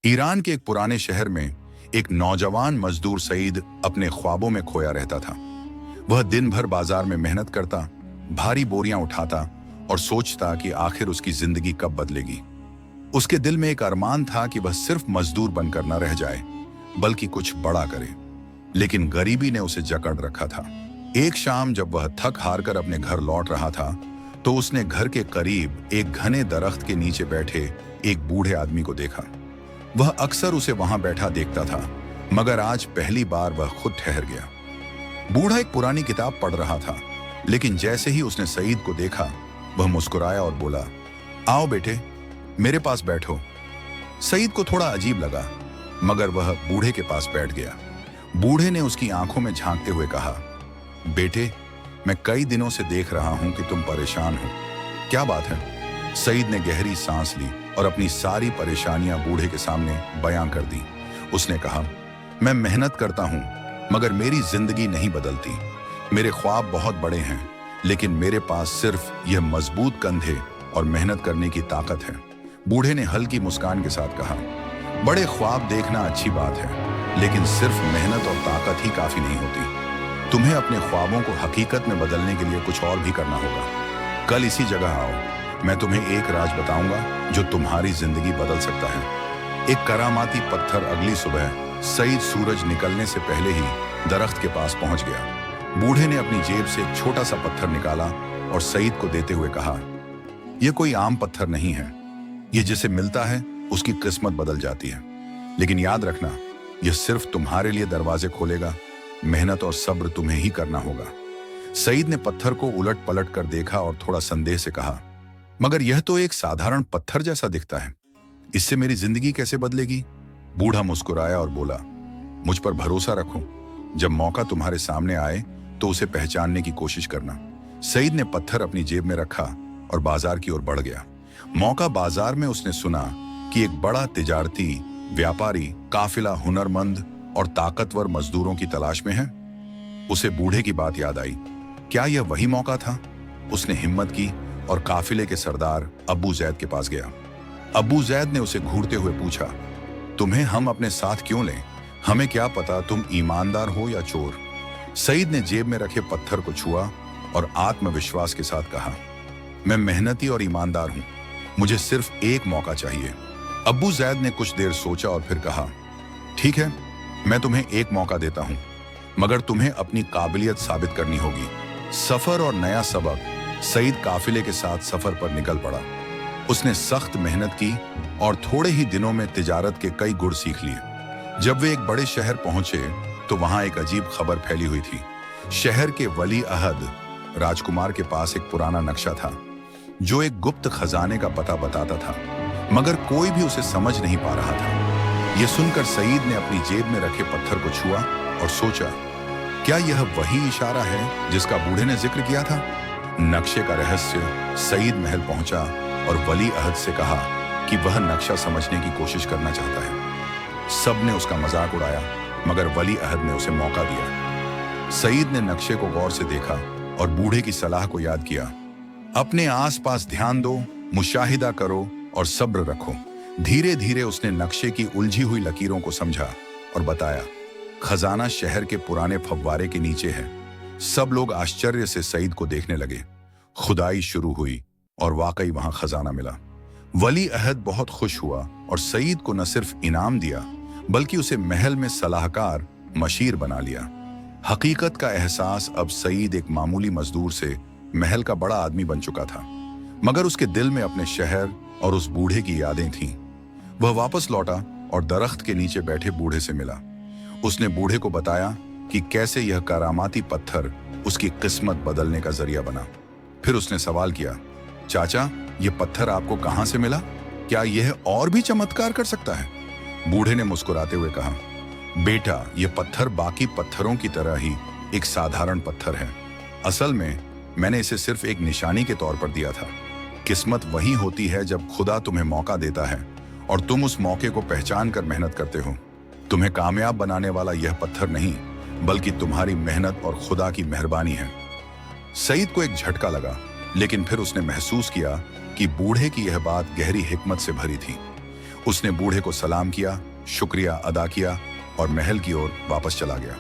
Iran के एक पुराने शहर में एक नौजवान मजदूर सईद अपने ख्वाबों में खोया रहता था। वह दिन भर बाजार में मेहनत करता, भारी बोरियां उठाता और सोचता कि आखिर उसकी जिंदगी कब बदलेगी। उसके दिल में एक अरमान था कि वह सिर्फ मजदूर बनकर न रह जाए, बल्कि कुछ बड़ा करे। लेकिन गरीबी ने उसे जकड़ रखा था। एक शाम जब वह थक हार कर अपने घर लौट रहा था, तो उसने घर के करीब एक घने दरख्त के नीचे बैठे एक बूढ़े आदमी को देखा। वह अक्सर उसे वहां बैठा देखता था, मगर आज पहली बार वह खुद ठहर गया। बूढ़ा एक पुरानी किताब पढ़ रहा था, लेकिन जैसे ही उसने सईद को देखा, वह मुस्कुराया और बोला, आओ बेटे, मेरे पास बैठो। सईद को थोड़ा अजीब लगा, मगर वह बूढ़े के पास बैठ गया। बूढ़े ने उसकी आंखों में झांकते हुए कहा, बेटे, मैं कई दिनों से देख रहा हूं कि तुम परेशान हो। क्या बात है? सईद ने गहरी सांस ली और अपनी सारी परेशानियां बूढ़े के सामने बयां कर दी। उसने कहा, मैं मेहनत करता हूं, मगर मेरी जिंदगी नहीं बदलती। मेरे ख्वाब बहुत बड़े हैं, लेकिन मेरे पास सिर्फ यह मजबूत कंधे और मेहनत करने की ताकत है। बूढ़े ने हल्की मुस्कान के साथ कहा, बड़े ख्वाब देखना अच्छी बात है, लेकिन सिर्फ मेहनत और ताकत ही काफी नहीं होती। तुम्हें अपने ख्वाबों को हकीकत में बदलने के लिए कुछ और भी करना होगा। कल इसी जगह आओ, मैं तुम्हें एक राज बताऊंगा जो तुम्हारी जिंदगी बदल सकता है। एक करामाती पत्थर। अगली सुबह सईद सूरज निकलने से पहले ही दरख्त के पास पहुंच गया। बूढ़े ने अपनी जेब से एक छोटा सा पत्थर निकाला और सईद को देते हुए कहा, यह कोई आम पत्थर नहीं है। यह जिसे मिलता है उसकी किस्मत बदल जाती है। लेकिन याद रखना, यह सिर्फ तुम्हारे लिए दरवाजे खोलेगा। मेहनत और सब्र तुम्हें ही करना होगा। सईद ने पत्थर को उलट पलट कर देखा और थोड़ा संदेह से कहा, मगर यह तो एक साधारण पत्थर जैसा दिखता है, इससे मेरी जिंदगी कैसे बदलेगी? बूढ़ा मुस्कुराया और बोला, मुझ पर भरोसा रखो। जब मौका तुम्हारे सामने आए तो उसे पहचानने की कोशिश करना। सईद ने पत्थर अपनी जेब में रखा और बाजार की ओर बढ़ गया। मौका बाजार में उसने सुना कि एक बड़ा तिजारती व्यापारी काफिला हुनरमंद और ताकतवर मजदूरों की तलाश में है। उसे बूढ़े की बात याद आई। क्या यह वही मौका था? उसने हिम्मत की और काफिले के सरदार अब्बू जैद के पास गया। अब्बू जैद ने उसे घूरते हुए पूछा, तुम्हें हम अपने साथ क्यों लें? हमें क्या पता तुम ईमानदार हो या चोर। सईद ने जेब में रखे पत्थर को छुआ और आत्मविश्वास के साथ कहा, मैं मेहनती और ईमानदार हूं, मुझे सिर्फ एक मौका चाहिए। अब्बू जैद ने कुछ देर सोचा और फिर कहा, ठीक है, मैं तुम्हें एक मौका देता हूं, मगर तुम्हें अपनी काबिलियत साबित करनी होगी। सफर और नया सबक। सईद काफिले के साथ सफर पर निकल पड़ा। उसने सख्त मेहनत की और थोड़े ही दिनों में तिजारत के कई गुर सीख लिए। जब वे एक बड़े शहर पहुंचे तो वहां एक अजीब खबर फैली हुई थी। शहर के वली अहद राजकुमार के पास एक पुराना नक्शा था, जो एक गुप्त खजाने का पता बताता था, मगर कोई भी उसे समझ नहीं पा रहा था। यह सुनकर सईद ने अपनी जेब में रखे पत्थर को छुआ और सोचा, क्या यह वही इशारा है जिसका बूढ़े ने जिक्र किया था? नक्शे का रहस्य। सईद महल पहुंचा और वली अहद से कहा कि वह नक्शा समझने की कोशिश करना चाहता है। सबने उसका मजाक उड़ाया, मगर वली अहद ने उसे मौका दिया। सईद ने नक्शे को गौर से देखा और बूढ़े की सलाह को याद किया। अपने आसपास ध्यान दो, मुशाहिदा करो और सब्र रखो। धीरे धीरे उसने नक्शे की उलझी हुई लकीरों को समझा और बताया, खजाना शहर के पुराने फव्वारे के नीचे है। सब लोग आश्चर्य से सईद को देखने लगे। खुदाई शुरू हुई और वाकई वहां खजाना मिला। वली अहद बहुत खुश हुआ और सईद को न सिर्फ इनाम दिया, बल्कि उसे महल में सलाहकार मशीर बना लिया। हकीकत का एहसास। अब सईद एक मामूली मजदूर से महल का बड़ा आदमी बन चुका था, मगर उसके दिल में अपने शहर और उस बूढ़े की यादें थीं। वह वापस लौटा और दरख्त के नीचे बैठे बूढ़े से मिला। उसने बूढ़े को बताया कि कैसे यह करामाती पत्थर उसकी किस्मत बदलने का जरिया बना। फिर उसने सवाल किया, चाचा, यह पत्थर आपको कहां से मिला? क्या यह और भी चमत्कार कर सकता है? बूढ़े ने मुस्कुराते हुए कहा, बेटा, यह पत्थर बाकी पत्थरों की तरह ही एक साधारण पत्थर है। असल में मैंने इसे सिर्फ एक निशानी के तौर पर दिया था। किस्मत वही होती है जब खुदा तुम्हें मौका देता है और तुम उस मौके को पहचान कर मेहनत करते हो। तुम्हें कामयाब बनाने वाला यह पत्थर नहीं, बल्कि तुम्हारी मेहनत और खुदा की मेहरबानी है। सईद को एक झटका लगा, लेकिन फिर उसने महसूस किया कि बूढ़े की यह बात गहरी हिकमत से भरी थी। उसने बूढ़े को सलाम किया, शुक्रिया अदा किया और महल की ओर वापस चला गया।